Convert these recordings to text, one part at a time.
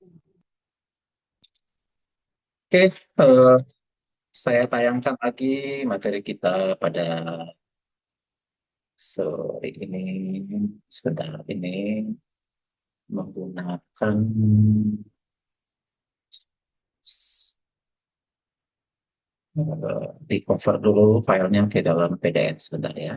Oke, eh, saya tayangkan lagi materi kita pada sore ini. Sebentar ini menggunakan di convert dulu filenya ke dalam PDF sebentar ya.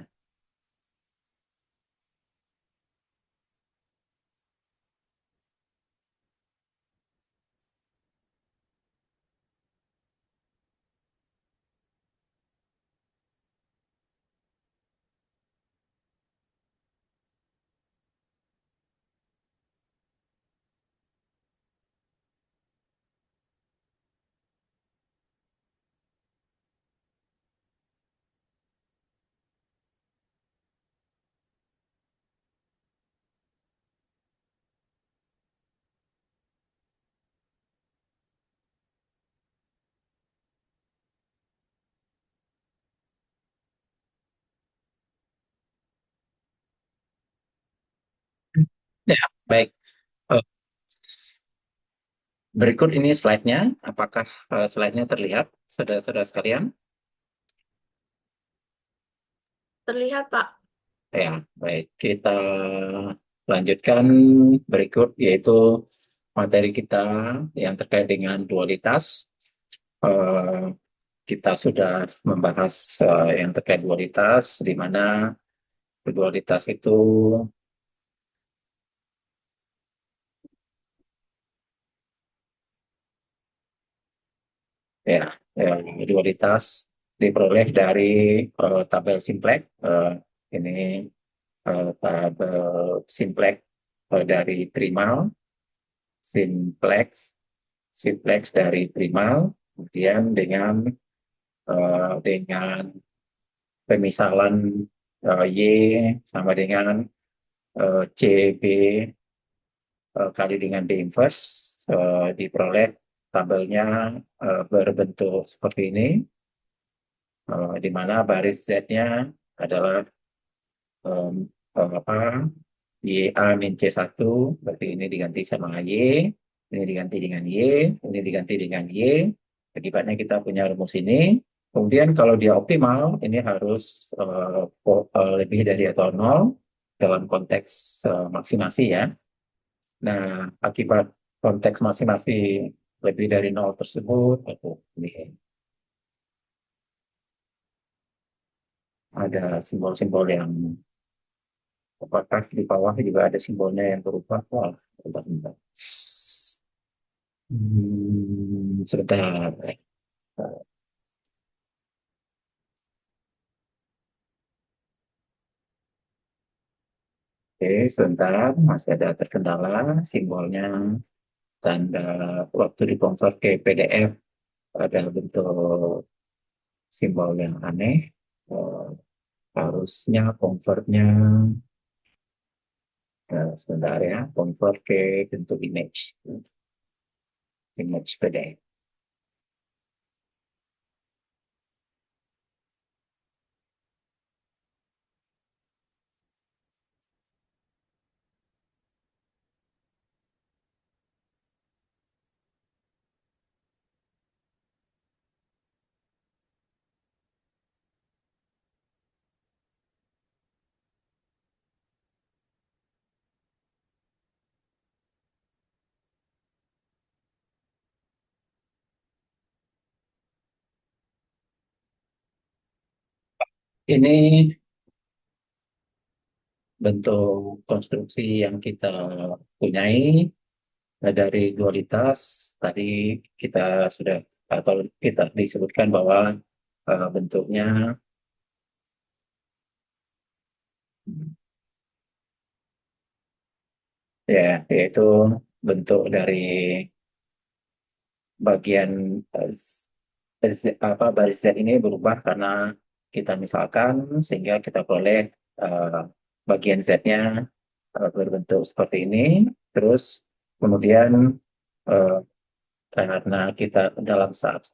Ya, baik. Eh, Berikut ini slide-nya. Apakah slide-nya terlihat, saudara-saudara sekalian? Terlihat, Pak. Ya, baik. Kita lanjutkan berikut, yaitu materi kita yang terkait dengan dualitas. Eh, kita sudah membahas yang terkait dualitas, di mana dualitas itu ya, dualitas diperoleh dari tabel simplex. Ini tabel simplex dari primal, simplex, simplex dari primal, kemudian dengan pemisalan Y sama dengan CB kali dengan B inverse, diperoleh tabelnya berbentuk seperti ini, di mana baris Z-nya adalah em, apa, YA min C1, berarti ini diganti sama Y, ini diganti dengan Y, ini diganti dengan Y. Akibatnya kita punya rumus ini. Kemudian kalau dia optimal, ini harus lebih dari atau nol dalam konteks maksimasi ya. Nah, akibat konteks masing-masing lebih dari nol tersebut, ini ada simbol-simbol yang apakah di bawah juga ada simbolnya yang berubah? Wah, bentar, bentar. Sebentar. Oke, sebentar. Masih ada terkendala simbolnya. Tanda waktu di convert ke PDF ada bentuk simbol yang aneh. Eh, Harusnya convertnya sebentar ya, convert ke bentuk image PDF. Ini bentuk konstruksi yang kita punyai dari dualitas. Tadi kita sudah atau kita disebutkan bahwa bentuknya ya, yaitu bentuk dari bagian baris Z ini berubah karena kita misalkan, sehingga kita peroleh eh, bagian Z-nya berbentuk seperti ini. Terus kemudian eh, karena kita dalam saat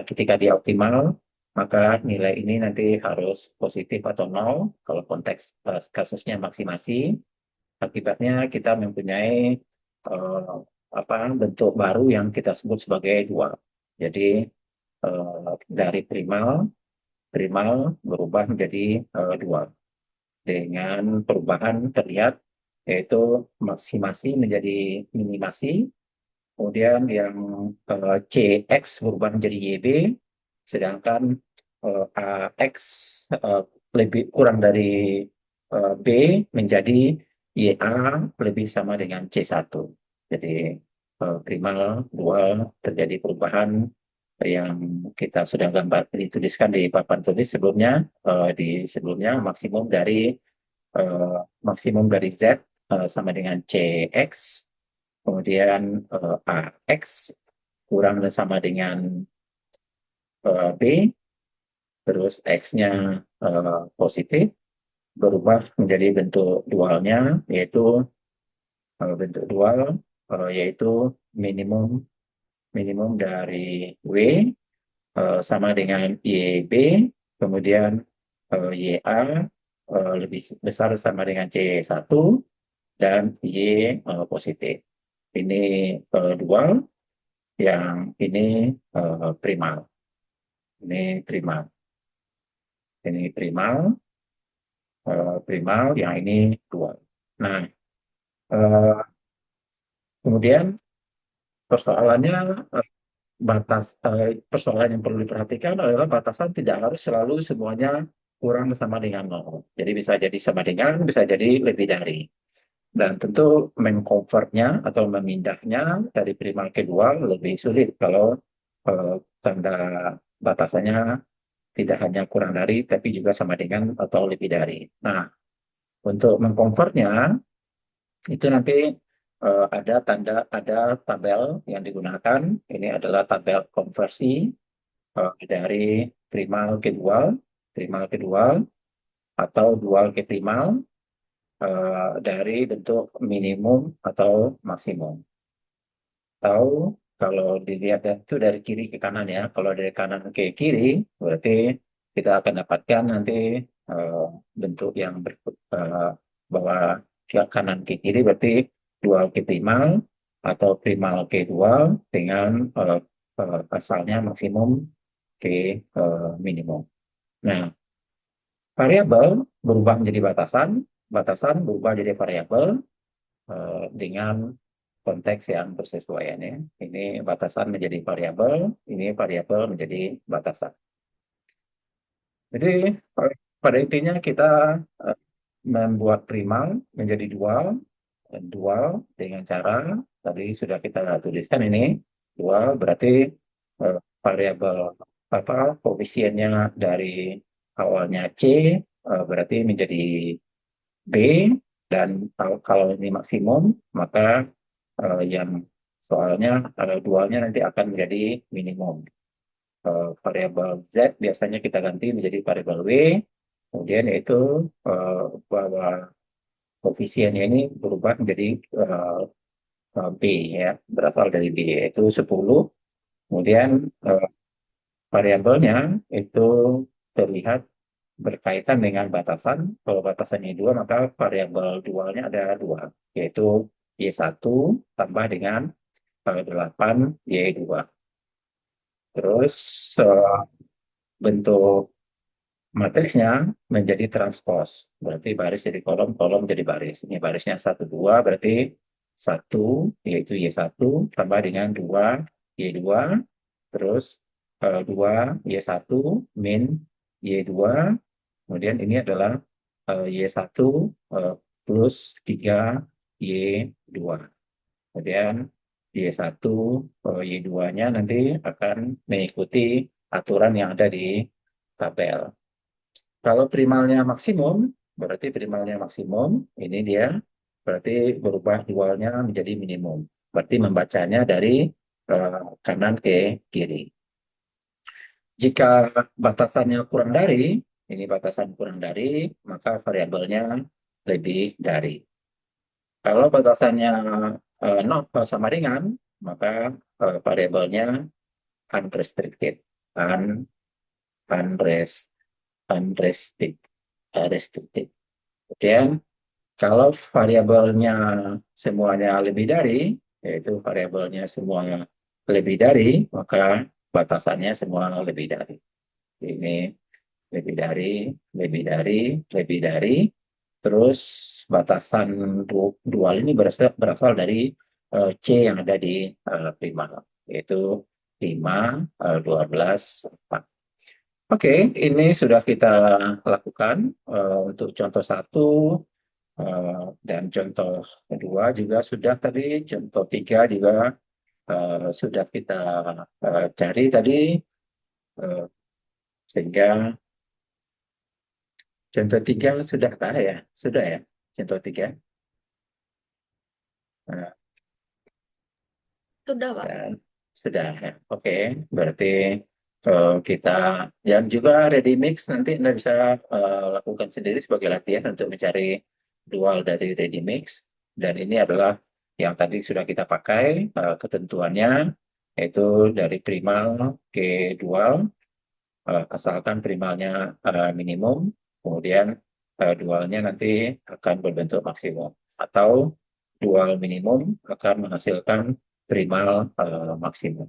ketika dia optimal, maka nilai ini nanti harus positif atau nol kalau konteks kasusnya maksimasi. Akibatnya kita mempunyai bentuk baru yang kita sebut sebagai dual. Jadi dari primal primal berubah menjadi dual dengan perubahan terlihat yaitu maksimasi menjadi minimasi, kemudian yang CX berubah menjadi YB, sedangkan AX lebih kurang dari B menjadi YA lebih sama dengan C1. Jadi primal, dual, terjadi perubahan yang kita sudah gambar dituliskan di papan tulis sebelumnya, di sebelumnya maksimum dari Z sama dengan CX, kemudian AX kurang dan sama dengan B, terus X-nya positif, berubah menjadi bentuk dualnya, yaitu bentuk dual, yaitu minimum minimum dari W sama dengan YB, kemudian YA lebih besar sama dengan C1, dan Y positif. Ini dual, yang ini primal. Ini primal. Ini primal, yang ini dual. Nah, eh, kemudian persoalannya persoalan yang perlu diperhatikan adalah batasan tidak harus selalu semuanya kurang sama dengan nol. Jadi bisa jadi sama dengan, bisa jadi lebih dari. Dan tentu mengconvertnya atau memindahnya dari primal ke dual lebih sulit kalau tanda batasannya tidak hanya kurang dari, tapi juga sama dengan atau lebih dari. Nah, untuk mengconvertnya itu nanti ada tabel yang digunakan. Ini adalah tabel konversi dari primal ke dual atau dual ke primal dari bentuk minimum atau maksimum. Tahu kalau dilihat itu dari kiri ke kanan ya. Kalau dari kanan ke kiri berarti kita akan dapatkan nanti eh, bentuk yang bahwa ke kanan ke kiri berarti dual ke primal atau primal ke dual dengan asalnya maksimum ke minimum. Nah, variabel berubah menjadi batasan, batasan berubah jadi variabel dengan konteks yang bersesuaian ya. Ini batasan menjadi variabel, ini variabel menjadi batasan. Jadi pada intinya kita eh, membuat primal menjadi dual, dan dual dengan cara tadi sudah kita tuliskan ini dual berarti variabel apa koefisiennya dari awalnya C berarti menjadi B, dan kalau ini maksimum maka yang soalnya dualnya nanti akan menjadi minimum. Variabel Z biasanya kita ganti menjadi variabel W, kemudian yaitu bahwa koefisiennya ini berubah menjadi B ya, berasal dari B yaitu 10, kemudian variabelnya itu terlihat berkaitan dengan batasan. Kalau batasannya 2 maka variabel dualnya ada 2 yaitu Y1 tambah dengan 8 Y2. Terus bentuk matriksnya menjadi transpose. Berarti baris jadi kolom, kolom jadi baris. Ini barisnya 1, 2, berarti 1 yaitu Y1 tambah dengan 2 Y2, terus 2 Y1 min Y2, kemudian ini adalah Y1 plus 3 Y2. Kemudian Y1, Y2-nya nanti akan mengikuti aturan yang ada di tabel. Kalau primalnya maksimum, berarti primalnya maksimum, ini dia, berarti berubah dualnya menjadi minimum. Berarti membacanya dari kanan ke kiri. Jika batasannya kurang dari, ini batasan kurang dari, maka variabelnya lebih dari. Kalau batasannya not sama dengan, maka variabelnya unrestricted, un, unrest, unrestricted, restricted. Kemudian kalau variabelnya semuanya lebih dari, yaitu variabelnya semua lebih dari, maka batasannya semua lebih dari. Ini lebih dari, lebih dari, lebih dari, terus batasan dual ini berasal dari C yang ada di primal, yaitu 5, 12, 4. Oke, ini sudah kita lakukan untuk contoh satu dan contoh kedua juga sudah tadi, contoh tiga juga sudah kita cari tadi, eh, sehingga contoh tiga sudah ya? Sudah ya, contoh tiga. Nah, Sudah, Pak. dan sudah ya. Oke, berarti kita yang juga ready mix nanti Anda bisa lakukan sendiri sebagai latihan untuk mencari dual dari ready mix. Dan ini adalah yang tadi sudah kita pakai ketentuannya, yaitu dari primal ke dual, asalkan primalnya minimum, kemudian dualnya nanti akan berbentuk maksimum. Atau dual minimum akan menghasilkan primal maksimum.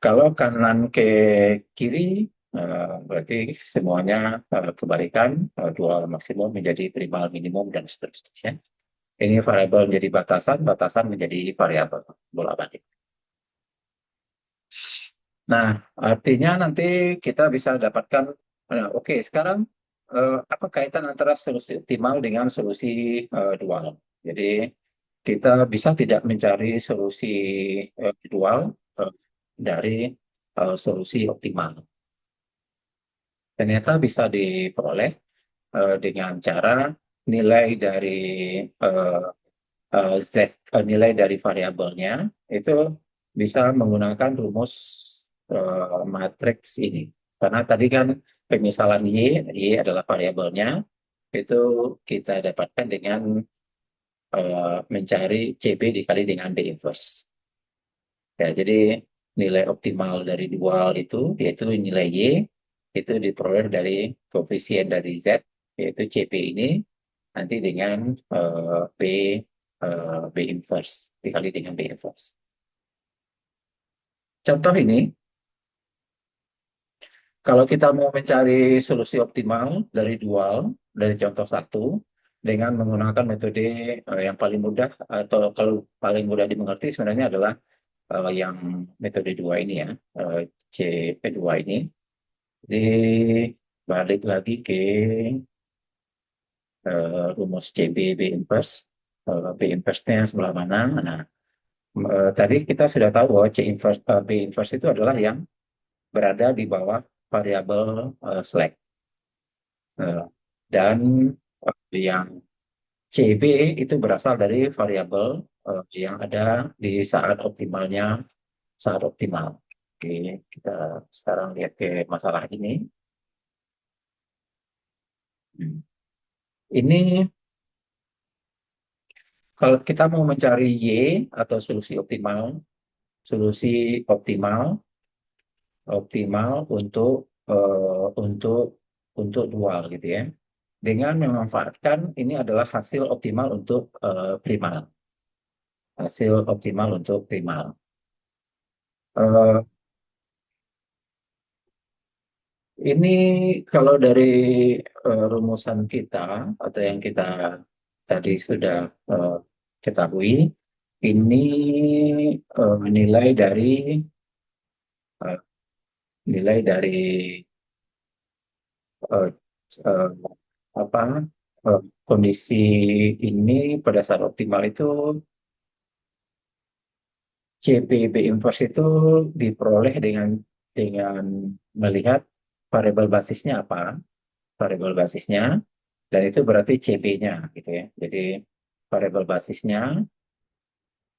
Kalau kanan ke kiri, berarti semuanya kebalikan, dual maksimum menjadi primal minimum dan seterusnya. Ini variabel menjadi batasan, batasan menjadi variabel bolak-balik. Nah, artinya nanti kita bisa dapatkan, nah, oke, sekarang apa kaitan antara solusi optimal dengan solusi dual? Jadi kita bisa tidak mencari solusi dual eh, dari solusi optimal. Ternyata bisa diperoleh dengan cara nilai dari eh, Z, nilai dari variabelnya itu bisa menggunakan rumus matriks ini. Karena tadi kan pemisalan Y adalah variabelnya, itu kita dapatkan dengan mencari CB dikali dengan B inverse. Ya, jadi nilai optimal dari dual itu, yaitu nilai Y, itu diperoleh dari koefisien dari Z, yaitu CP ini, nanti dengan B, B inverse, dikali dengan B inverse. Contoh ini, kalau kita mau mencari solusi optimal dari dual, dari contoh satu, dengan menggunakan metode yang paling mudah, atau kalau paling mudah dimengerti sebenarnya adalah yang metode dua ini ya, CP2 ini. Jadi balik lagi ke rumus CB B inverse. B inverse-nya sebelah mana? Nah, tadi kita sudah tahu bahwa C inverse, B inverse itu adalah yang berada di bawah variabel slack. Eh, dan yang CB itu berasal dari variabel yang ada di saat optimal. Oke, kita sekarang lihat ke masalah ini. Hmm. Ini kalau kita mau mencari Y atau solusi optimal, optimal untuk dual gitu ya. Dengan memanfaatkan ini adalah hasil optimal untuk primal, hasil optimal untuk primal. Eh, ini kalau dari rumusan kita atau yang kita tadi sudah eh, ketahui, ini eh, nilai dari eh, eh, apa kondisi ini pada saat optimal itu CPB inverse itu diperoleh dengan melihat variabel basisnya apa, variabel basisnya, dan itu berarti CP-nya gitu ya. Jadi variabel basisnya,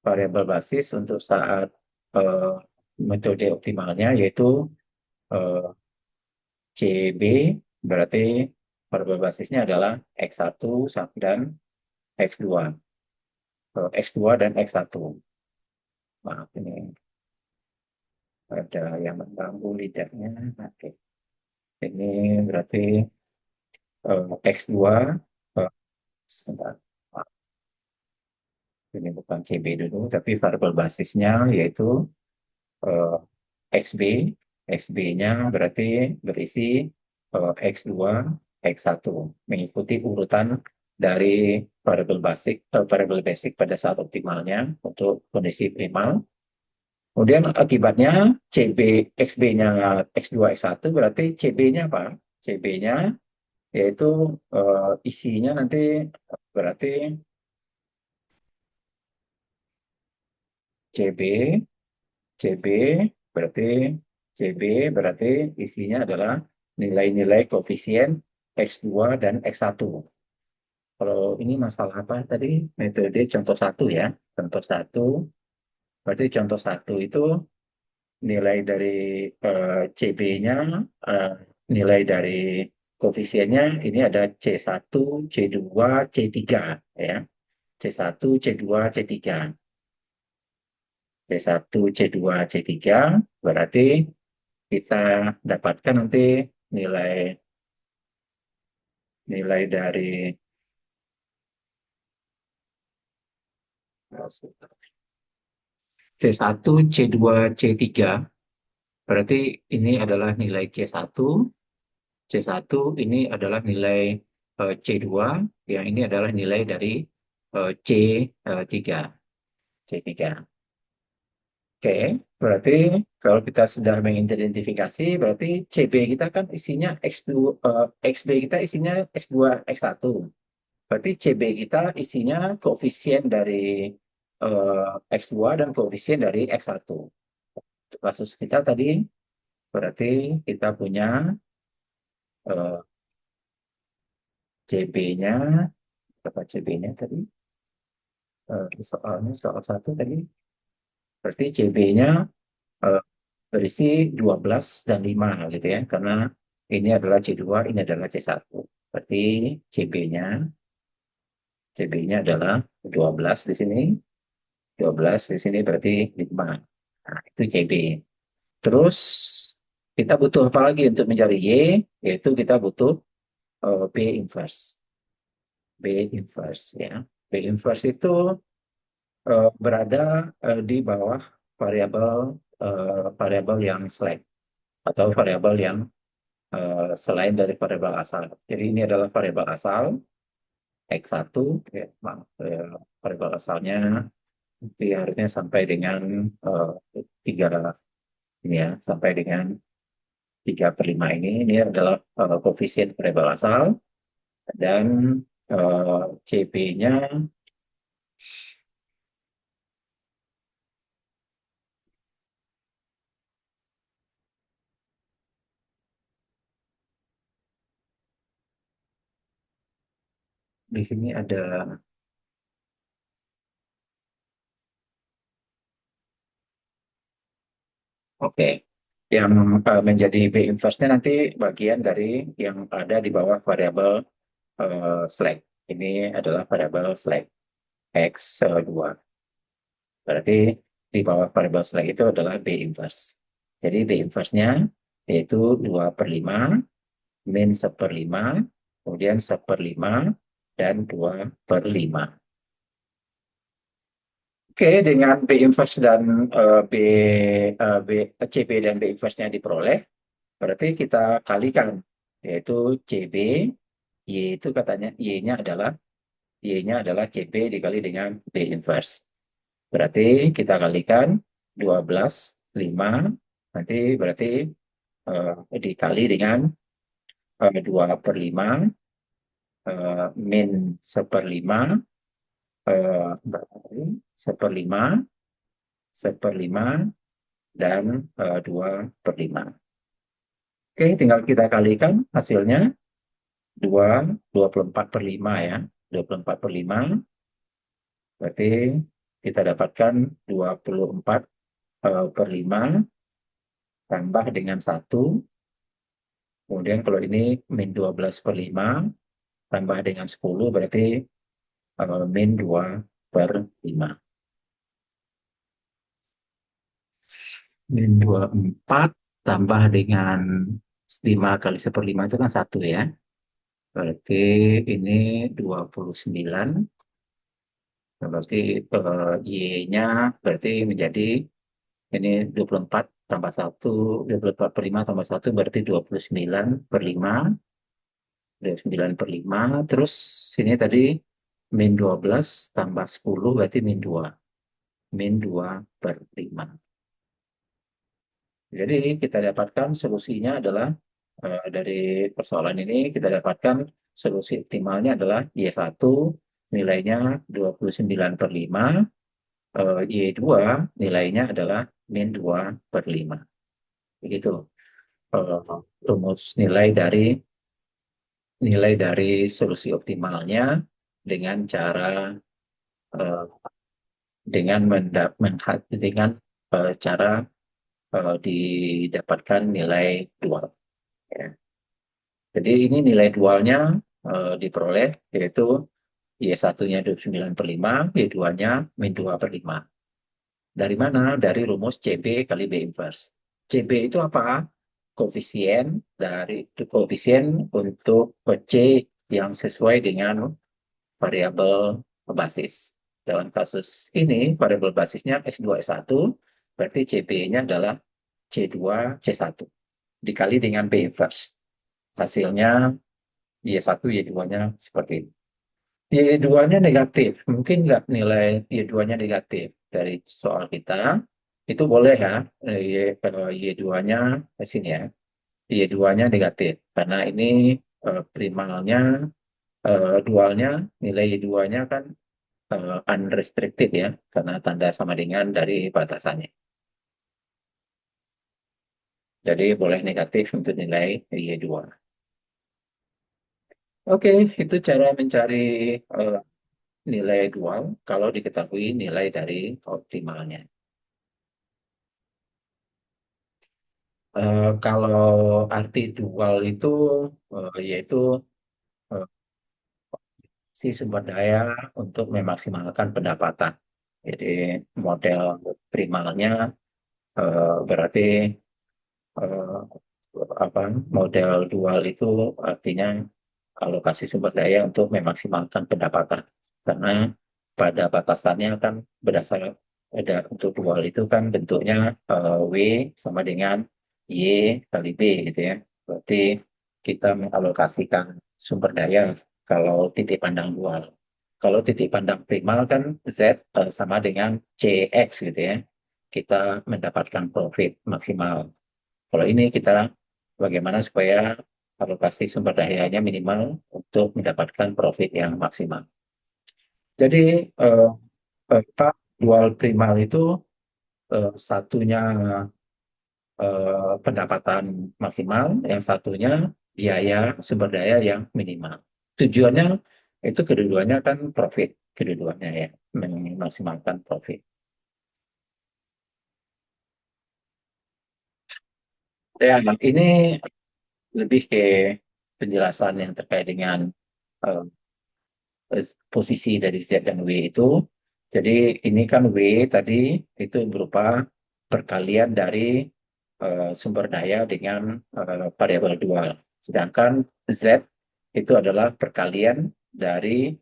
variabel basis untuk saat eh, metode optimalnya yaitu eh, CB, berarti variabel basisnya adalah X1 dan X2. X2 dan X1. Maaf ini ada yang mengganggu lidahnya. Oke. Ini berarti X2, eh, sebentar. ini bukan CB dulu, tapi variabel basisnya yaitu eh, XB. XB-nya berarti berisi X2, X1, mengikuti urutan dari variabel basic pada saat optimalnya untuk kondisi primal. Kemudian akibatnya CB XB-nya X2, X1 berarti CB-nya apa? CB-nya yaitu isinya nanti berarti CB CB berarti CB berarti isinya adalah nilai-nilai koefisien X2 dan X1. Kalau ini masalah apa tadi? Metode contoh satu ya. Contoh satu, berarti contoh satu itu nilai dari CB-nya, eh, nilai dari koefisiennya ini ada C1, C2, C3 ya. C1, C2, C3. C1, C2, C3 berarti kita dapatkan nanti nilai nilai dari C1, C2, C3 berarti ini adalah nilai C1. C1 ini adalah nilai C2, yang ini adalah nilai dari C3. C3. Oke, berarti kalau kita sudah mengidentifikasi, berarti CB kita kan isinya X2, XB kita isinya X2, X1. Berarti CB kita isinya koefisien dari X2 dan koefisien dari X1. Untuk kasus kita tadi, berarti kita punya CB-nya, berapa CB-nya tadi? Soalnya soal satu tadi, berarti CB-nya berisi 12 dan 5 gitu ya, karena ini adalah C2, ini adalah C1. Berarti CB-nya CB-nya adalah 12 di sini, 12 di sini berarti 5. Nah, itu CB. Terus kita butuh apa lagi untuk mencari Y? Yaitu kita butuh B inverse. B inverse ya. B inverse itu berada di bawah variabel variabel yang slack atau variabel yang selain dari variabel asal. Jadi ini adalah variabel asal X1 ya, variabel asalnya nanti harusnya sampai dengan eh, 3 ini ya, sampai dengan 3/5 ini adalah koefisien variabel asal dan CB-nya di sini ada. Oke, yang menjadi B inverse-nya nanti bagian dari yang ada di bawah variabel slack. Ini adalah variabel slack X2. Berarti di bawah variabel slack itu adalah B inverse. Jadi B inverse-nya yaitu 2/5, min 1/5, kemudian 1/5, dan 2/5. Oke, dengan B inverse dan B, CB dan B inverse-nya diperoleh, berarti kita kalikan, yaitu CB, Y itu katanya, Y-nya adalah CB dikali dengan B inverse. Berarti kita kalikan 12, 5, nanti berarti dikali dengan 2/5, min 1/5, berapa tadi? 1/5, 1/5, dan 2/5. Oke, tinggal kita kalikan hasilnya 24/5 ya. 24/5 berarti kita dapatkan 24/5 tambah dengan 1. Kemudian kalau ini min 12/5 tambah dengan 10 berarti min 2/5. Min 24 tambah dengan 5 kali 1/5 itu kan 1 ya. Berarti ini 29. Berarti Y-nya berarti menjadi ini 24 tambah 1, 24 per 5 tambah 1 berarti 29 per 5, 29 per 5. Terus ini tadi min 12 tambah 10 berarti min 2. Min 2 per 5. Jadi kita dapatkan solusinya adalah dari persoalan ini kita dapatkan solusi optimalnya adalah Y1 nilainya 29 per 5, Y2 nilainya adalah min 2 per 5. Begitu eh, rumus nilai dari solusi optimalnya dengan cara eh, dengan dengan cara didapatkan nilai dual. Ya. Jadi ini nilai dualnya diperoleh yaitu Y1-nya 29 per 5, Y2-nya min 2 per 5. Dari mana? Dari rumus CB kali B inverse. CB itu apa? Koefisien untuk C yang sesuai dengan variabel basis. Dalam kasus ini, variabel basisnya X2, S1, berarti CB-nya adalah C2, C1, dikali dengan B inverse. Hasilnya Y1, Y2-nya seperti ini. Y2-nya negatif. Mungkin nggak nilai Y2-nya negatif dari soal kita. Itu boleh ya, Y2-nya di sini ya. Y2-nya negatif. Karena ini primalnya, dualnya, nilai Y2-nya kan unrestricted ya, karena tanda sama dengan dari batasannya. Jadi boleh negatif untuk nilai Y2. Oke, itu cara mencari eh, nilai dual kalau diketahui nilai dari optimalnya. Kalau arti dual itu yaitu eh, si sumber daya untuk memaksimalkan pendapatan. Jadi model primalnya berarti eh, apa model dual itu artinya alokasi sumber daya untuk memaksimalkan pendapatan. Karena pada batasannya kan berdasar ada untuk dual itu kan bentuknya W sama dengan Y kali B gitu ya. Berarti kita mengalokasikan sumber daya kalau titik pandang dual. Kalau titik pandang primal kan Z sama dengan CX gitu ya. Kita mendapatkan profit maksimal. Kalau ini kita bagaimana supaya alokasi sumber dayanya minimal untuk mendapatkan profit yang maksimal. Jadi eh, Pak, dual primal itu satunya pendapatan maksimal, yang satunya biaya sumber daya yang minimal. Tujuannya itu kedua-duanya kan profit, kedua-duanya ya, memaksimalkan profit. Ya, ini lebih ke penjelasan yang terkait dengan eh, posisi dari Z dan W itu. Jadi ini kan W tadi itu berupa perkalian dari sumber daya dengan variabel dual. Sedangkan Z itu adalah perkalian dari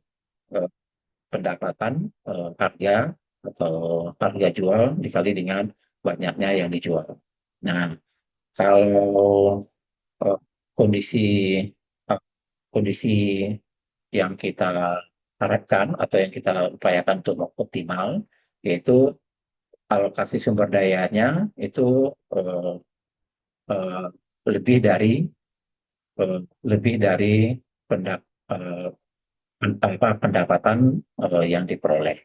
eh, pendapatan harga atau harga jual dikali dengan banyaknya yang dijual. Nah, kalau eh, kondisi eh, kondisi yang kita harapkan atau yang kita upayakan untuk optimal, yaitu alokasi sumber dayanya itu eh, eh, lebih dari eh, lebih dari pendap- eh, pendapatan yang diperoleh.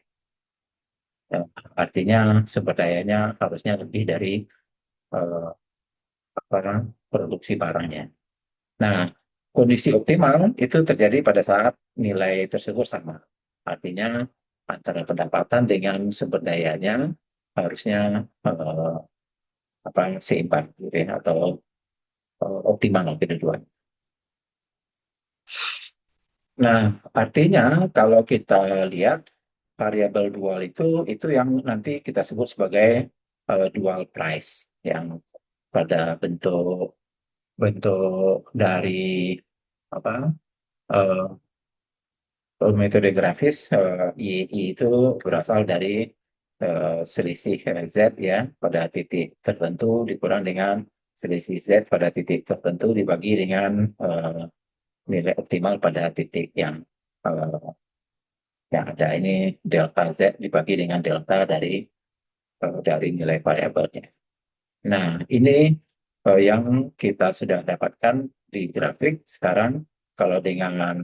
Ya, artinya sumber dayanya harusnya lebih dari eh, produksi barangnya. Nah, kondisi optimal itu terjadi pada saat nilai tersebut sama. Artinya antara pendapatan dengan sumber dayanya harusnya eh, seimbang gitu ya atau optimal kedua-duanya. Nah, artinya kalau kita lihat variabel dual itu yang nanti kita sebut sebagai dual price yang pada bentuk bentuk dari apa metode grafis YI itu berasal dari selisih Z ya pada titik tertentu dikurang dengan selisih Z pada titik tertentu dibagi dengan nilai optimal pada titik yang ada ini delta Z dibagi dengan delta dari nilai variabelnya. Nah, ini yang kita sudah dapatkan di grafik. Sekarang kalau dengan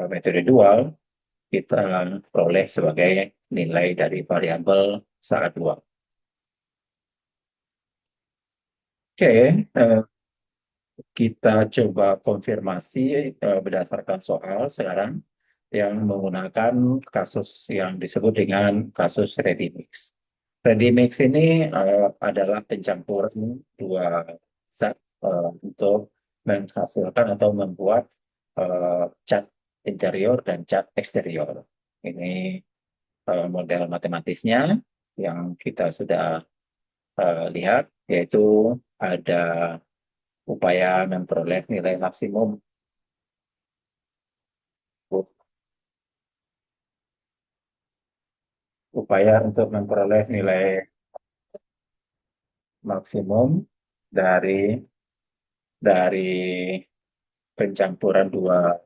metode dual, kita peroleh sebagai nilai dari variabel saat dual. Oke, kita coba konfirmasi berdasarkan soal sekarang yang menggunakan kasus yang disebut dengan kasus ready mix. Ready mix ini adalah pencampuran dua zat untuk menghasilkan atau membuat cat interior dan cat eksterior. Ini model matematisnya yang kita sudah lihat, yaitu ada upaya memperoleh nilai maksimum upaya untuk memperoleh nilai maksimum dari dari pencampuran dua.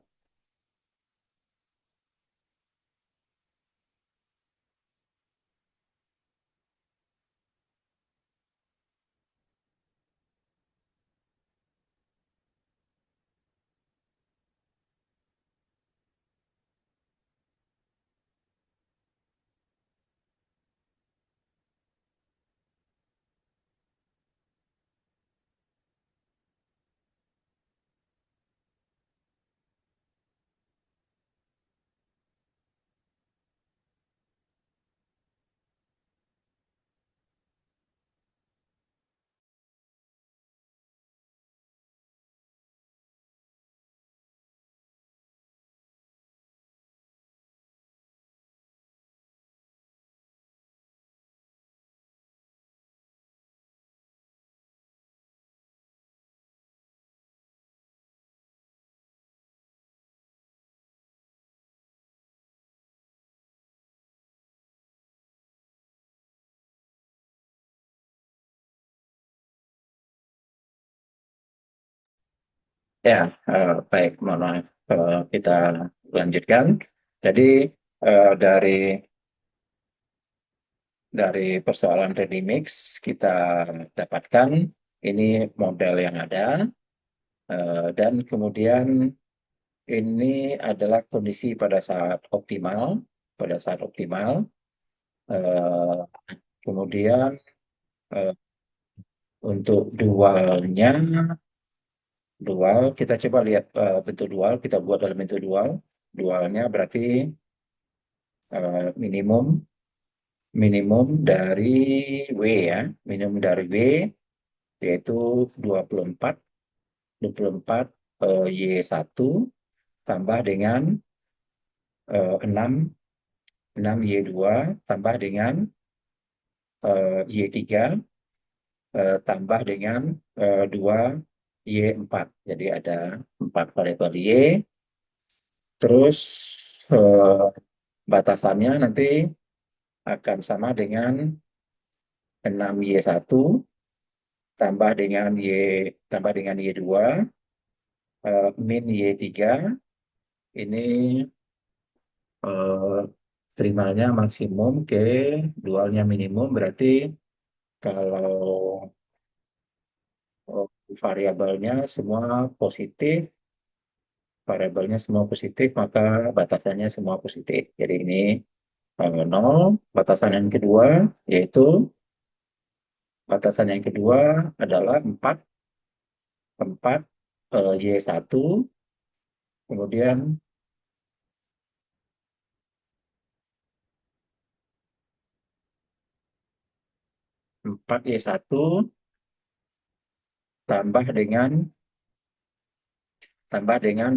Ya, baik, mohon maaf. Kita lanjutkan. Jadi dari persoalan ready mix kita dapatkan ini model yang ada dan kemudian ini adalah kondisi pada saat optimal, pada saat optimal. Eh, Kemudian eh, untuk dualnya, dual kita coba lihat bentuk dual, kita buat dalam bentuk dual. Dualnya berarti minimum minimum dari W ya, minimum dari W yaitu 24 24 Y1 tambah dengan 6 6Y2 tambah dengan Y3 tambah dengan 2Y4. Jadi ada 4 variabel Y. Terus eh, batasannya nanti akan sama dengan 6Y1 tambah dengan Y2 min Y3 ini eh, primalnya maksimum ke dualnya minimum berarti kalau eh, variabelnya semua positif maka batasannya semua positif. Jadi ini 0. Batasan yang kedua yaitu batasan yang kedua adalah 4 4 Y1 kemudian 4Y1 tambah dengan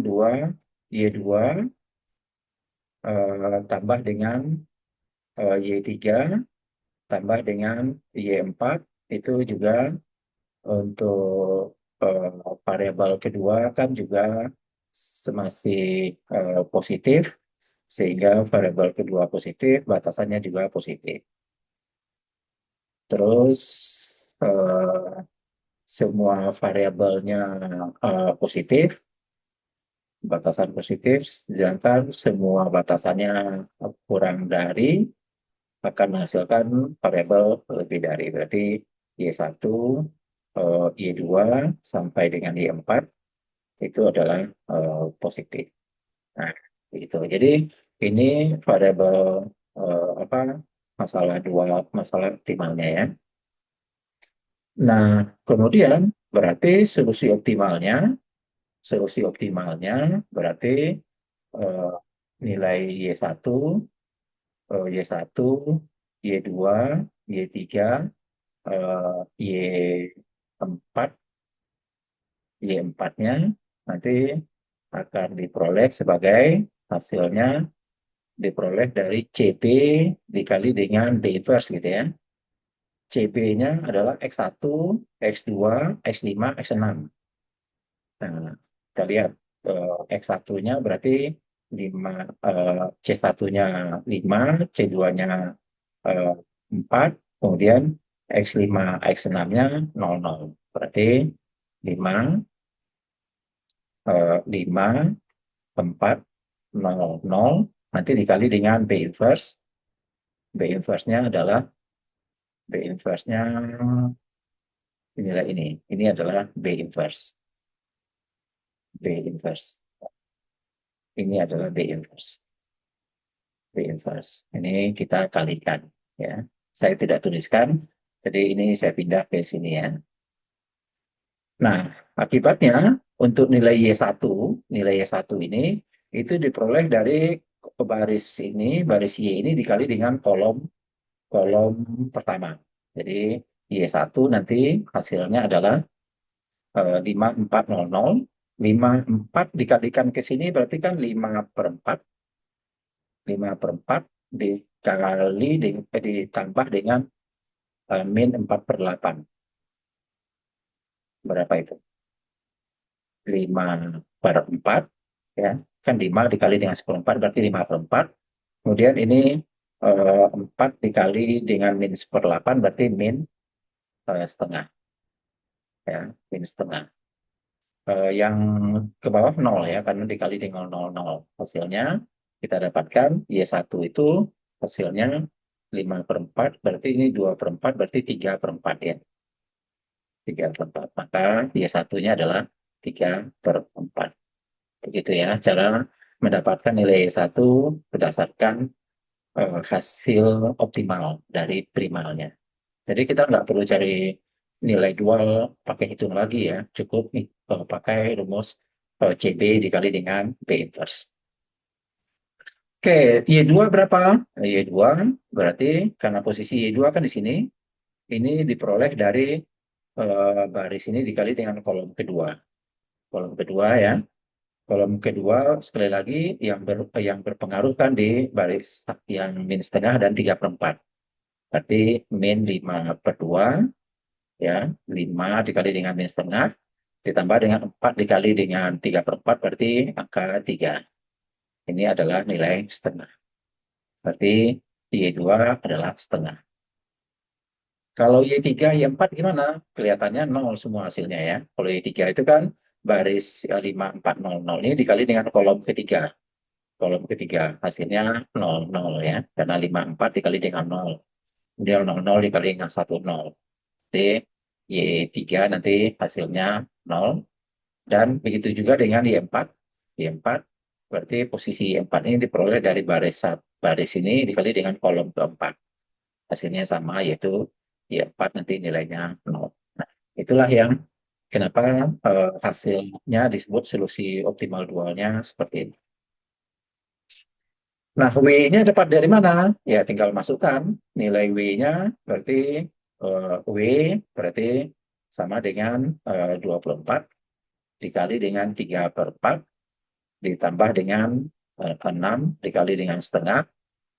2Y2 tambah dengan Y3 tambah dengan Y4 itu juga untuk eh, variabel kedua kan juga masih positif sehingga variabel kedua positif, batasannya juga positif. Terus semua variabelnya positif, batasan positif, sedangkan semua batasannya kurang dari akan menghasilkan variabel lebih dari. Berarti Y1, Y2 sampai dengan Y4 itu adalah positif. Nah, gitu. Jadi ini variabel apa masalah optimalnya ya. Nah, kemudian berarti solusi optimalnya berarti eh, nilai Y1, Y1, Y2, Y3, Y4, Y4-nya nanti akan diperoleh sebagai hasilnya diperoleh dari CP dikali dengan B inverse gitu ya. CP-nya adalah X1, X2, X5, X6. Nah, kita lihat X1-nya berarti 5, C1-nya 5, C2-nya 4, kemudian X5, X6-nya 00. Berarti 5, 5, 4, 00, nanti dikali dengan B inverse. B inverse-nya adalah B inverse-nya inilah ini. Ini adalah B inverse. B inverse. Ini adalah B inverse. B inverse. Ini kita kalikan ya. Saya tidak tuliskan, jadi ini saya pindah ke sini ya. Nah, akibatnya untuk nilai Y1 ini itu diperoleh dari baris Y ini dikali dengan kolom kolom pertama. Jadi Y1 nanti hasilnya adalah 5400. 54 dikalikan ke sini berarti kan 5/4. 5/4 dikali ditambah dengan min 4/8. Berapa itu? 5/4 ya. Kan 5 dikali dengan 1/4 berarti 5/4. Kemudian ini 4 dikali dengan min 1/8 berarti min setengah ya, min setengah. Yang ke bawah 0 ya, karena dikali dengan 00. Hasilnya kita dapatkan Y1 itu hasilnya 5/4, berarti ini 2/4, berarti 3/4 ya. 3/4. Maka Y1-nya adalah 3/4. Begitu ya, cara mendapatkan nilai Y1 berdasarkan hasil optimal dari primalnya. Jadi kita nggak perlu cari nilai dual pakai hitung lagi ya, cukup pakai rumus CB dikali dengan B inverse. Oke, Y2 berapa? Y2 berarti karena posisi Y2 kan di sini, ini diperoleh dari baris ini dikali dengan kolom kedua. Kolom kedua ya. Kolom kedua sekali lagi yang berpengaruh kan di baris yang min setengah dan 3/4. Berarti min 5/2 ya, 5 dikali dengan min setengah ditambah dengan 4 dikali dengan 3/4 berarti angka 3. Ini adalah nilai setengah. Berarti Y2 adalah setengah. Kalau Y3, Y4 gimana? Kelihatannya 0 semua hasilnya ya. Kalau Y3 itu kan baris 5400 ini dikali dengan kolom ketiga. Kolom ketiga hasilnya 00 ya. Karena 54 dikali dengan 0. Kemudian 00 dikali dengan 10. Jadi Y3 nanti hasilnya 0. Dan begitu juga dengan Y4. Y4 berarti posisi Y4 ini diperoleh dari baris ini dikali dengan kolom keempat. Hasilnya sama yaitu Y4 nanti nilainya 0. Nah, itulah yang kenapa hasilnya disebut solusi optimal dualnya seperti ini. Nah, W-nya dapat dari mana? Ya, tinggal masukkan nilai W-nya berarti W berarti sama dengan 24 dikali dengan 3/4 ditambah dengan 6 dikali dengan setengah,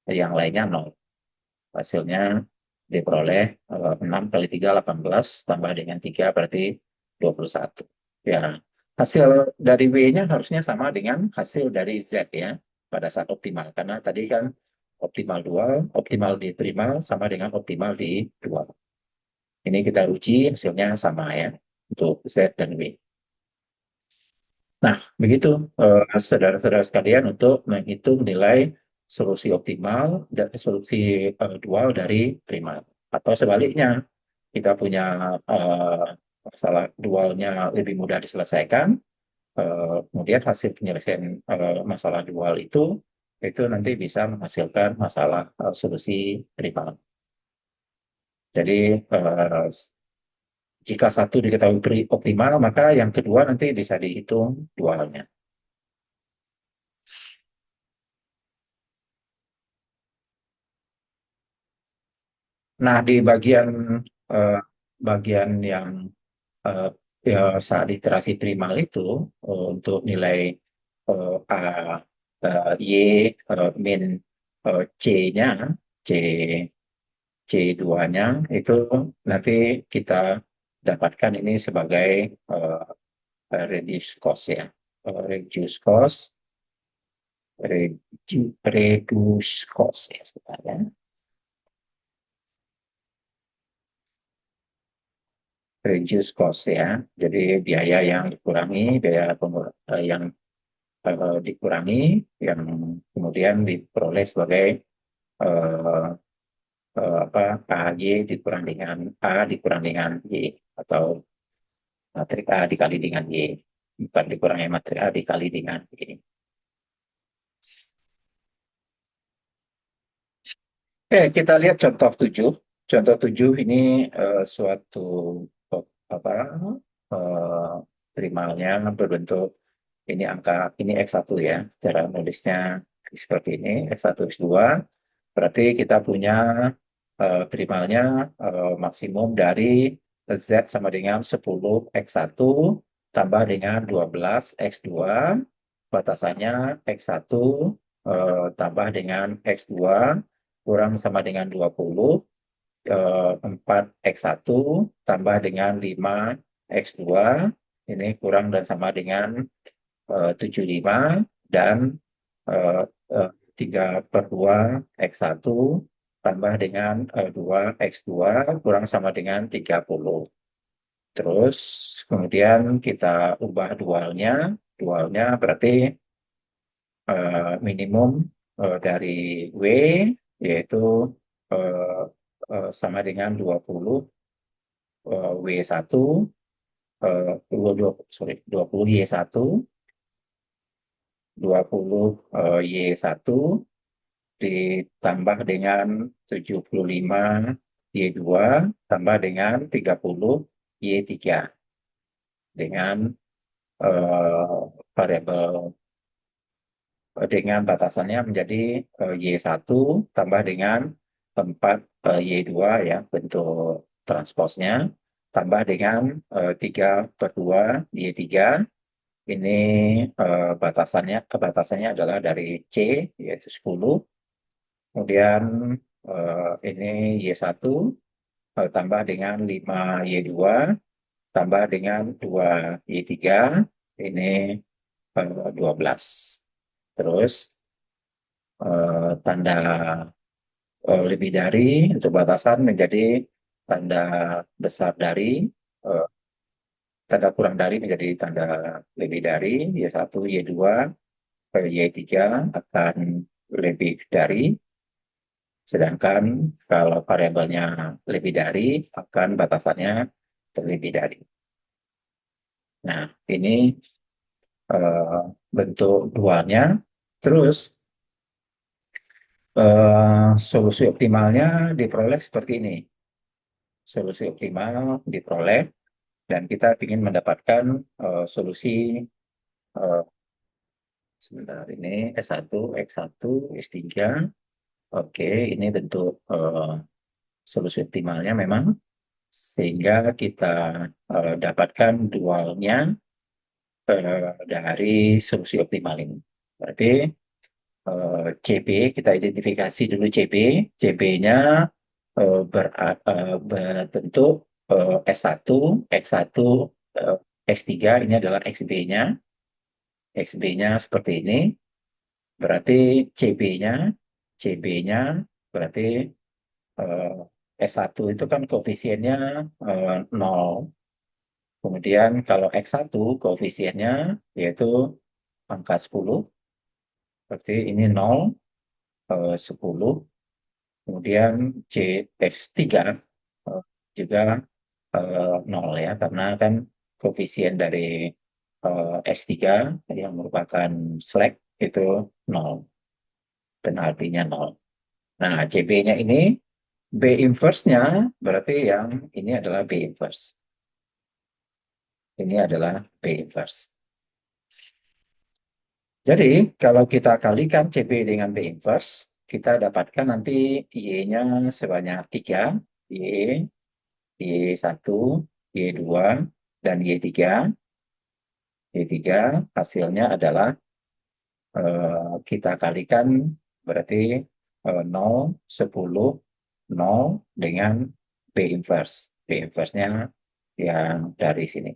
yang lainnya 0. Hasilnya diperoleh 6 kali 3, 18, tambah dengan 3 berarti 21. Ya, hasil dari W-nya harusnya sama dengan hasil dari Z ya. pada saat optimal. Karena tadi kan optimal dual, optimal di primal sama dengan optimal di dual. Ini kita uji hasilnya sama ya untuk Z dan W. Nah, begitu saudara-saudara sekalian untuk menghitung nilai solusi optimal dan solusi dual dari primal. Atau sebaliknya, kita punya masalah dualnya lebih mudah diselesaikan, kemudian hasil penyelesaian masalah dual itu nanti bisa menghasilkan masalah solusi primal. Jadi jika satu diketahui optimal, maka yang kedua nanti bisa dihitung dualnya. Nah, di eh, bagian yang eh, ya, saat iterasi primal itu untuk nilai A, Y, min C-nya, C C2-nya itu nanti kita dapatkan ini sebagai reduce cost ya. Reduce cost, reduce cost ya sebenarnya. Reduce cost ya. Jadi biaya yang dikurangi, yang dikurangi, yang kemudian diperoleh sebagai eh, apa AY dikurang dengan A dikurang dengan Y atau matrik A dikali dengan Y. Bukan dikurangi matrik A dikali dengan Y. Oke, kita lihat contoh 7. Contoh 7 ini suatu apa primalnya berbentuk ini angka ini X1 ya. Cara nulisnya seperti ini, X1 X2. Berarti kita punya primalnya maksimum dari Z sama dengan 10 X1 tambah dengan 12 X2. Batasannya X1 tambah dengan X2 kurang sama dengan 20, 4X1 tambah dengan 5X2, ini kurang dan sama dengan 75, dan eh, 3/2 X1 tambah dengan 2X2 kurang sama dengan 30. Terus kemudian kita ubah dualnya. Dualnya berarti minimum dari W yaitu eh, sama dengan 20 W1 sorry 20 Y1 20 Y1 ditambah dengan 75 Y2 tambah dengan 30 Y3 dengan variabel dengan batasannya menjadi Y1 tambah dengan 4 Y2 ya bentuk transposnya tambah dengan 3/2 Y3. Ini batasannya adalah dari C yaitu 10. Kemudian ini Y1 tambah dengan 5 Y2 tambah dengan 2 Y3 ini 12. Terus tanda lebih dari untuk batasan menjadi tanda besar dari, eh, tanda kurang dari menjadi tanda lebih dari, Y1, Y2, Y3 akan lebih dari, sedangkan kalau variabelnya lebih dari, akan batasannya terlebih dari. Nah, ini eh, bentuk dualnya. Terus solusi optimalnya diperoleh seperti ini. Solusi optimal diperoleh dan kita ingin mendapatkan solusi eh, sebentar ini S1, X1, S3. Oke, ini bentuk solusi optimalnya memang sehingga kita dapatkan dualnya dari solusi optimal ini. Berarti CB kita identifikasi dulu CB. CB-nya berbentuk S1, X1, S3 ini adalah XB-nya. XB-nya seperti ini. Berarti CB-nya berarti eh, S1 itu kan koefisiennya 0. Kemudian kalau X1 koefisiennya yaitu angka 10, berarti ini 0, 10. Kemudian CS3 eh, juga 0 ya, karena kan koefisien dari S3 yang merupakan slag itu 0, penaltinya 0. Nah, CB-nya ini B inverse-nya berarti yang ini adalah B inverse. Ini adalah B inverse. Jadi, kalau kita kalikan CB dengan B inverse, kita dapatkan nanti Y-nya sebanyak 3, Y, Y1, Y2, dan Y3. Y3 hasilnya adalah kita kalikan berarti 0, 10, 0 dengan B inverse. B inverse-nya yang dari sini.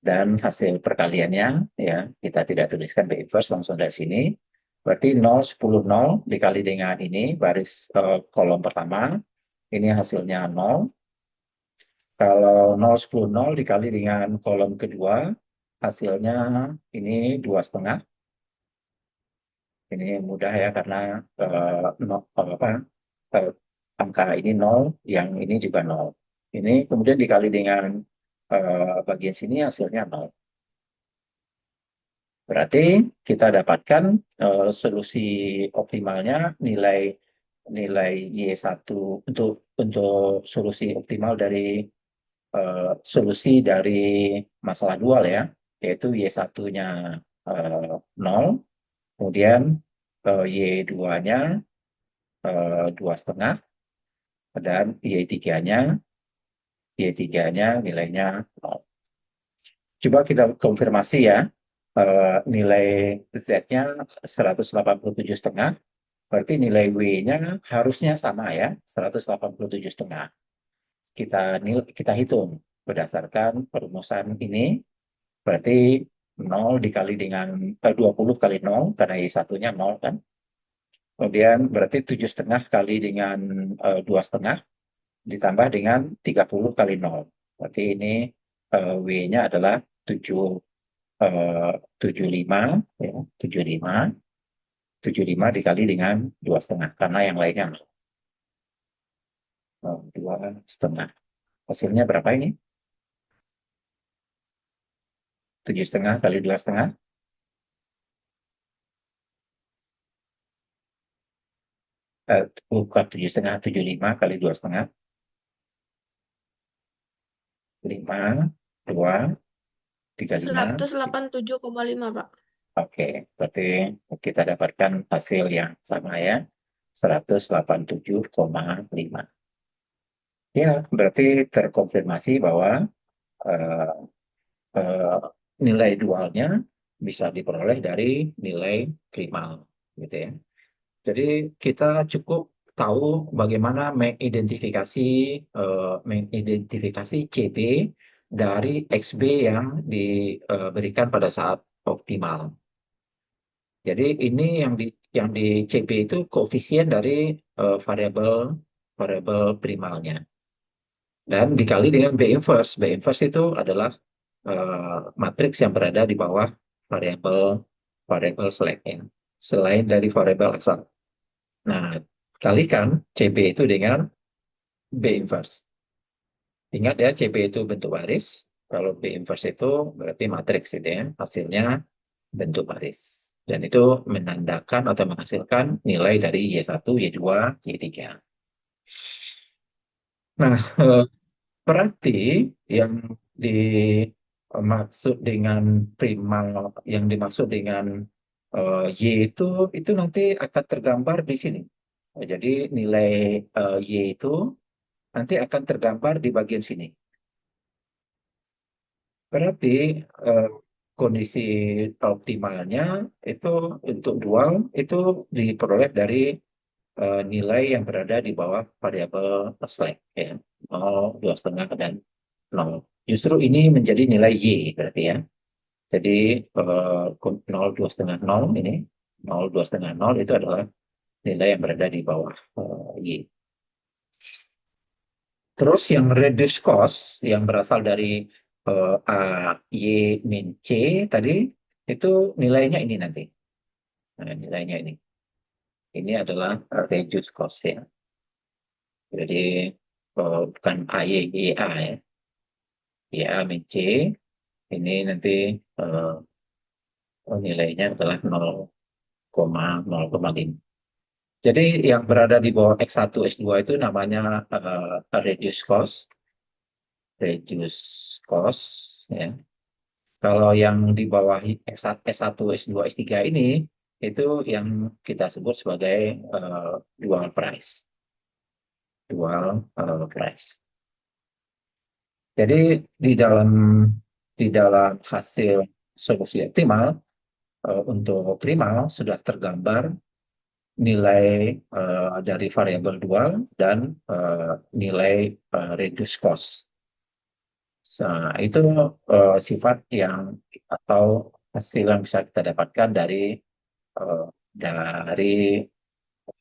Dan hasil perkaliannya, ya kita tidak tuliskan B inverse langsung dari sini. Berarti 0, 10, 0 dikali dengan ini, baris kolom pertama. Ini hasilnya 0. Kalau 0, 10, 0 dikali dengan kolom kedua, hasilnya ini 2,5. Ini mudah ya, karena eh, angka ini 0, yang ini juga 0. Ini kemudian dikali dengan bagian sini hasilnya 0. Berarti kita dapatkan solusi optimalnya nilai nilai Y1 untuk solusi optimal dari solusi dari masalah dual ya, yaitu Y1-nya 0, kemudian Y2-nya 2,5, dan Y3-nya nilainya 0. Coba kita konfirmasi ya, nilai Z-nya 187,5, berarti nilai W-nya harusnya sama ya, 187,5. Kita hitung berdasarkan perumusan ini, berarti 0 dikali dengan 20 kali 0, karena Y1-nya 0 kan. Kemudian berarti 7,5 kali dengan 2,5 ditambah dengan 30 kali 0. Berarti ini W-nya adalah 7, 75, ya, 75, 75 dikali dengan 2,5, karena yang lainnya 2,5. Hasilnya berapa ini? 7,5 kali 2,5. Bukan 7,5, 75 kali 2,5. 5, 2, 35. 187,5, Pak. Oke, berarti kita dapatkan hasil yang sama ya, 187,5. Ya, berarti terkonfirmasi bahwa eh, eh, nilai dualnya bisa diperoleh dari nilai primal, gitu ya. Jadi kita cukup tahu bagaimana mengidentifikasi CB dari XB yang diberikan pada saat optimal. Jadi ini yang di CB itu koefisien dari variabel variabel primalnya, dan dikali dengan B inverse. B inverse itu adalah matriks yang berada di bawah variabel variabel slacknya, selain dari variabel asal. Nah, kalikan CB itu dengan B inverse. Ingat ya, CB itu bentuk baris. Kalau B inverse itu berarti matriks gitu ya. Hasilnya bentuk baris. Dan itu menandakan atau menghasilkan nilai dari Y1, Y2, Y3. Nah, berarti yang dimaksud dengan primal, yang dimaksud dengan Y itu nanti akan tergambar di sini. Jadi nilai Y itu nanti akan tergambar di bagian sini. Berarti eh, kondisi optimalnya itu untuk dual itu diperoleh dari nilai yang berada di bawah variabel slack ya, 0, 2,5, dan 0. Justru ini menjadi nilai Y berarti ya. Jadi 0, 2,5, 0 ini, 0, 2,5, 0 itu adalah nilai yang berada di bawah Y. Terus yang reduce cost yang berasal dari A, Y, min C tadi, itu nilainya ini nanti. Nah, nilainya ini. Ini adalah reduce cost ya. Jadi bukan AY, YA ya. YA min C, ini nanti eh, nilainya adalah 0,0,5. Jadi yang berada di bawah X1, X2 itu namanya reduce cost, ya. Kalau yang di bawah S1, S2, S3 ini itu yang kita sebut sebagai dual price, dual price. Jadi di dalam hasil solusi optimal untuk primal sudah tergambar nilai dari variabel dual dan nilai reduce cost. Nah, itu sifat yang atau hasil yang bisa kita dapatkan dari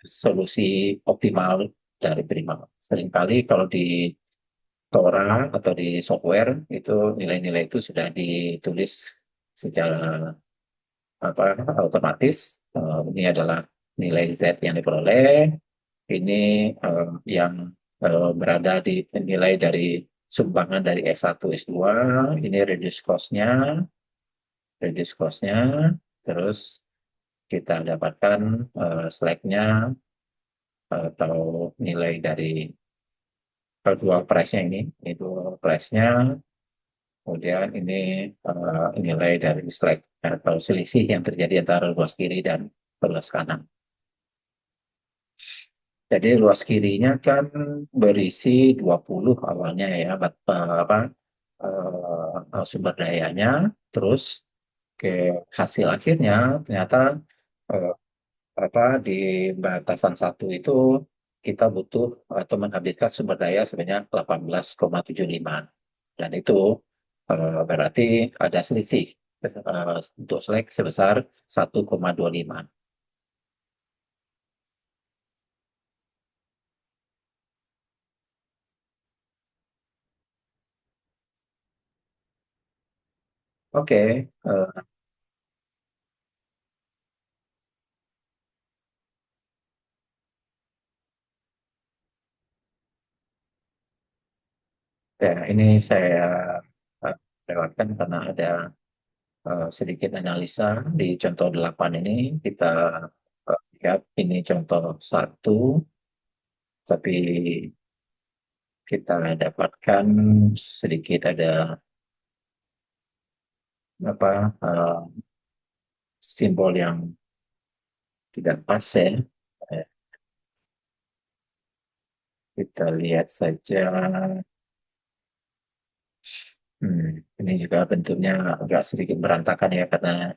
solusi optimal dari primal. Seringkali kalau di Tora atau di software itu nilai-nilai itu sudah ditulis secara otomatis. Ini adalah nilai Z yang diperoleh, ini yang berada di nilai dari sumbangan dari S1, S2, ini reduce cost-nya, terus kita dapatkan slack-nya atau nilai dari dual price-nya ini dual price-nya, kemudian ini nilai dari slack atau selisih yang terjadi antara ruas kiri dan ruas kanan. Jadi ruas kirinya kan berisi 20 awalnya ya, sumber dayanya, terus ke hasil akhirnya ternyata eh, di batasan satu itu kita butuh atau menghabiskan sumber daya sebanyak 18,75 dan itu berarti ada selisih untuk selek sebesar 1,25. Oke, ya ini saya eh, lewatkan karena ada sedikit analisa di contoh 8 ini. Kita lihat ini contoh satu, tapi kita dapatkan sedikit ada apa simbol yang tidak pas ya. Eh, Kita lihat saja. Ini juga bentuknya agak sedikit berantakan ya karena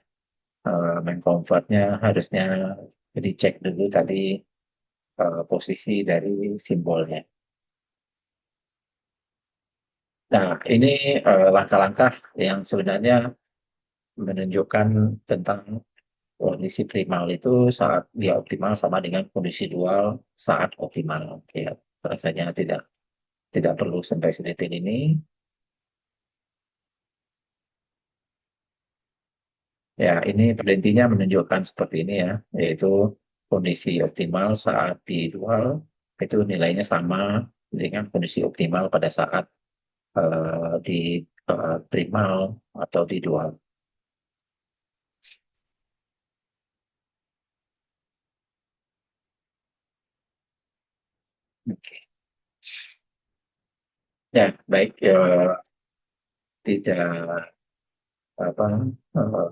main convertnya harusnya dicek dulu tadi posisi dari simbolnya. Nah, ini langkah-langkah yang sebenarnya menunjukkan tentang kondisi primal itu saat dia optimal sama dengan kondisi dual saat optimal. Ya, rasanya tidak perlu sampai sedetail ini. Ya, ini pada intinya menunjukkan seperti ini ya, yaitu kondisi optimal saat di dual itu nilainya sama dengan kondisi optimal pada saat di primal atau di dual. Oke. Ya, baik. Tidak apa eh,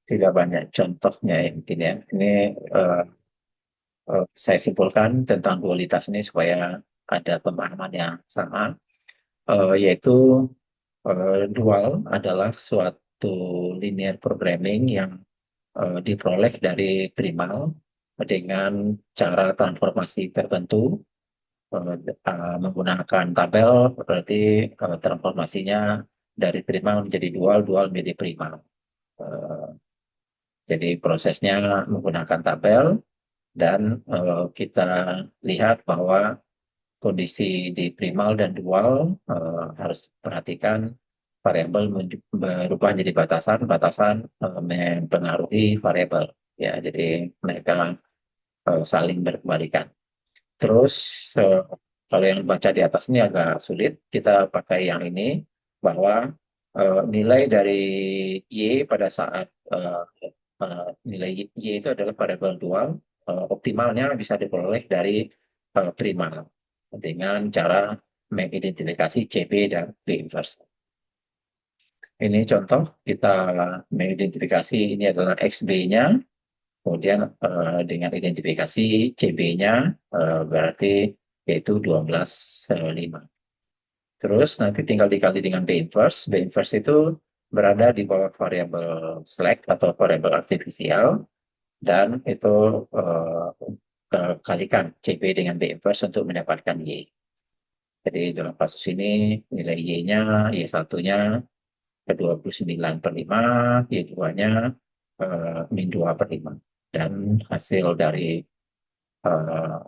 tidak banyak contohnya ya mungkin ya. Ini eh, saya simpulkan tentang dualitas ini supaya ada pemahaman yang sama, yaitu dual adalah suatu linear programming yang diperoleh dari primal dengan cara transformasi tertentu menggunakan tabel, berarti transformasinya dari primal menjadi dual, dual menjadi primal. Eh, jadi prosesnya menggunakan tabel dan kita lihat bahwa kondisi di primal dan dual harus perhatikan variabel berubah jadi batasan, batasan mempengaruhi variabel. Ya, jadi mereka saling berkebalikan. Terus eh, kalau yang baca di atas ini agak sulit, kita pakai yang ini bahwa nilai dari Y pada saat nilai Y itu adalah variabel dual, optimalnya bisa diperoleh dari primal dengan cara mengidentifikasi CB dan B inverse. Ini contoh kita mengidentifikasi ini adalah XB-nya, kemudian dengan identifikasi CB-nya berarti yaitu 12,5. Terus nanti tinggal dikali dengan B inverse. B inverse itu berada di bawah variabel slack atau variabel artifisial dan itu kalikan CB dengan B inverse untuk mendapatkan Y. Jadi dalam kasus ini nilai Y-nya, Y1-nya ke 29/5, Y2-nya min 2/5. Dan hasil dari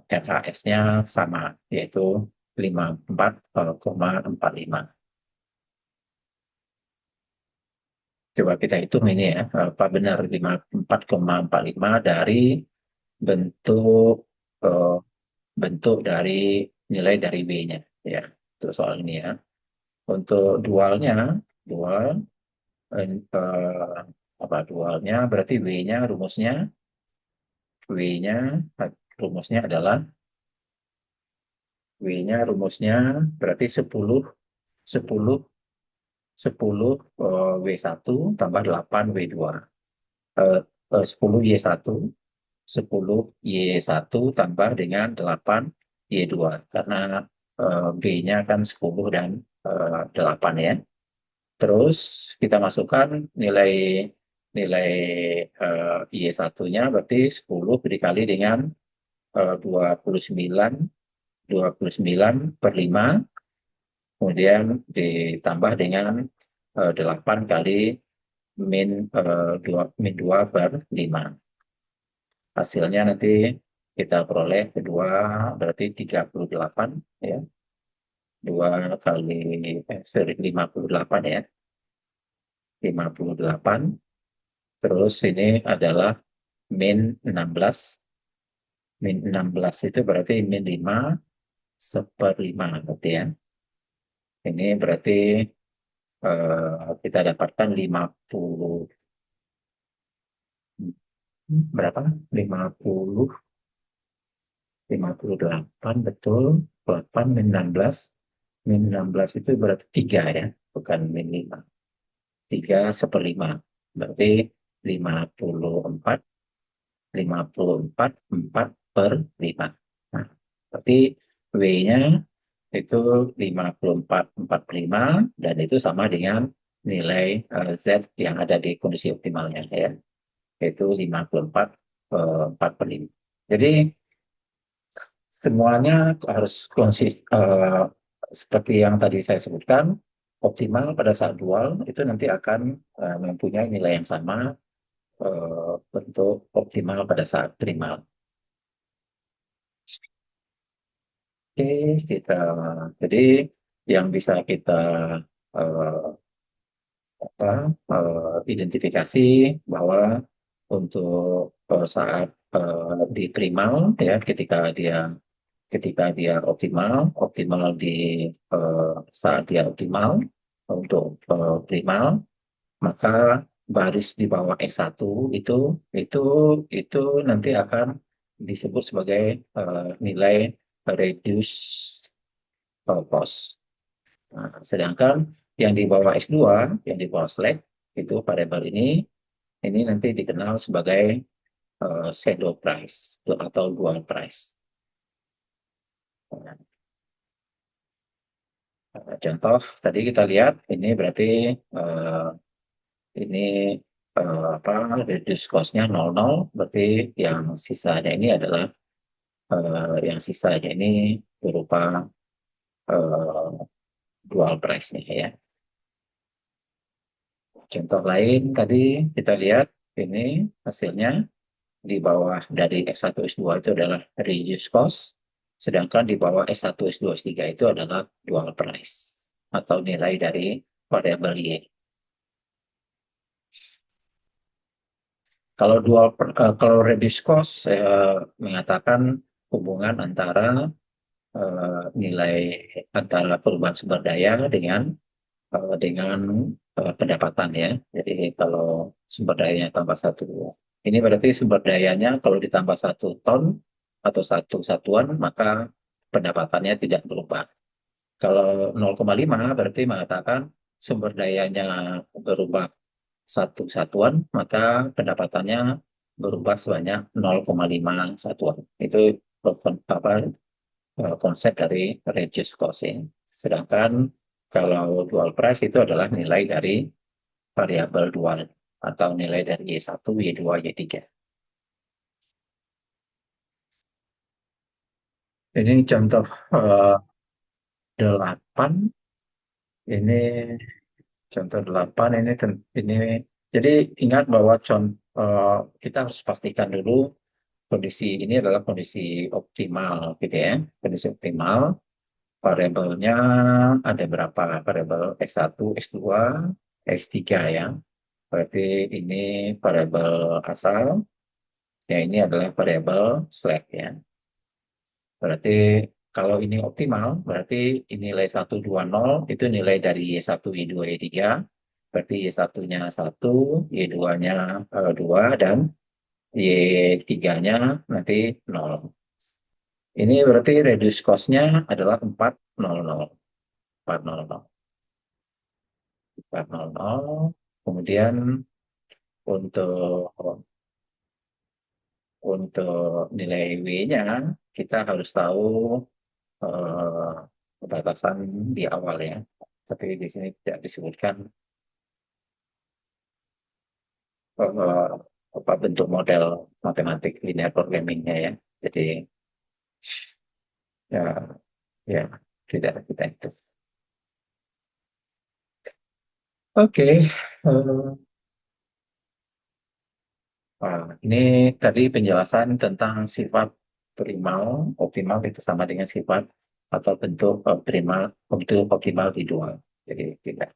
RHS-nya sama, yaitu 54,45. Coba kita hitung ini ya, apa benar 54,45 dari bentuk eh, bentuk dari nilai dari B-nya ya. Untuk soal ini ya. Untuk dualnya, dual apa dualnya berarti W-nya W-nya rumusnya adalah W-nya rumusnya berarti 10 10 10 W1 tambah 8 W2. 10 Y1 10 Y1 tambah dengan 8 Y2 karena B-nya kan 10 dan 8 ya. Terus kita masukkan nilai nilai Y1-nya berarti 10 dikali dengan 29 29/5, kemudian ditambah dengan 8 kali min 2/5. Hasilnya nanti kita peroleh kedua berarti 38 ya. 2 kali 58 ya. 58. Terus ini adalah min 16. Min 16 itu berarti min 5/5 berarti ya. Ini berarti kita dapatkan 50 berapa? 58 betul. 8 min 16. Min 16 itu berarti 3 ya, bukan min 5. 3/5. Berarti 54 4/5. Nah, berarti W-nya itu 54/5 dan itu sama dengan nilai Z yang ada di kondisi optimalnya ya, yaitu 54/5. Jadi semuanya harus seperti yang tadi saya sebutkan, optimal pada saat dual itu nanti akan mempunyai nilai yang sama bentuk optimal pada saat primal. Oke, kita jadi yang bisa kita eh, apa, identifikasi bahwa untuk saat di primal ya ketika dia optimal optimal di saat dia optimal untuk primal, maka baris di bawah S1 itu itu nanti akan disebut sebagai nilai reduce cost. Nah, sedangkan yang di bawah S2, yang di bawah slack itu variabel ini nanti dikenal sebagai shadow price atau dual price. Nah, contoh tadi kita lihat ini berarti ini apa reduce cost-nya 00, berarti yang sisanya ini adalah yang sisanya ini berupa eh, dual price-nya ya. Contoh lain tadi kita lihat ini hasilnya di bawah dari S1 S2 itu adalah reduced cost, sedangkan di bawah S1 S2 S3 itu adalah dual price atau nilai dari variabel Y. Kalau reduced cost saya mengatakan hubungan antara nilai antara perubahan sumber daya dengan pendapatan ya. Jadi kalau sumber dayanya tambah satu, ini berarti sumber dayanya kalau ditambah 1 ton atau satu satuan, maka pendapatannya tidak berubah. Kalau 0,5 berarti mengatakan sumber dayanya berubah satu satuan, maka pendapatannya berubah sebanyak 0,5 satuan. Itu apa, konsep dari reduced costing. Sedangkan kalau dual price itu adalah nilai dari variabel dual atau nilai dari Y1, Y2, Y3. Ini contoh eh, 8. Ini contoh 8 ini jadi ingat bahwa kita harus pastikan dulu kondisi ini adalah kondisi optimal gitu ya. Kondisi optimal variabelnya ada berapa? Variabel X1, X2, X3 ya. Berarti ini variabel asal, ya ini adalah variabel slack ya. Berarti kalau ini optimal, berarti nilai 120 itu nilai dari Y1, Y2, Y3. Berarti Y1-nya 1, Y2-nya 2, dan Y3-nya nanti 0. Ini berarti reduce cost-nya adalah 400. 400. 400. Kemudian untuk untuk nilai W-nya kita harus tahu batasan di awal ya. Tapi di sini tidak disebutkan eh, apa bentuk model matematik linear programmingnya ya. Jadi ya, ya tidak kita itu. Oke, ini tadi penjelasan tentang sifat primal, optimal itu sama dengan sifat atau bentuk primal, bentuk optimal di dual. Jadi tidak.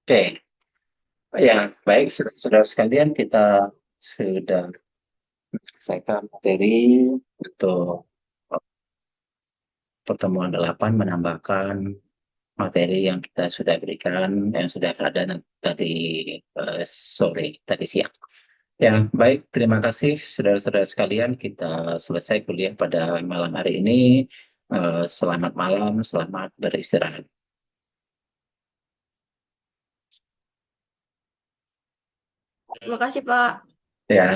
Oke, ya baik saudara sekalian kita sudah selesaikan materi untuk pertemuan 8 menambahkan materi yang kita sudah berikan yang sudah ada tadi tadi siang. Ya, baik. Terima kasih saudara-saudara sekalian. Kita selesai kuliah pada malam hari ini. Selamat malam, selamat beristirahat. Terima kasih, Pak. Ya.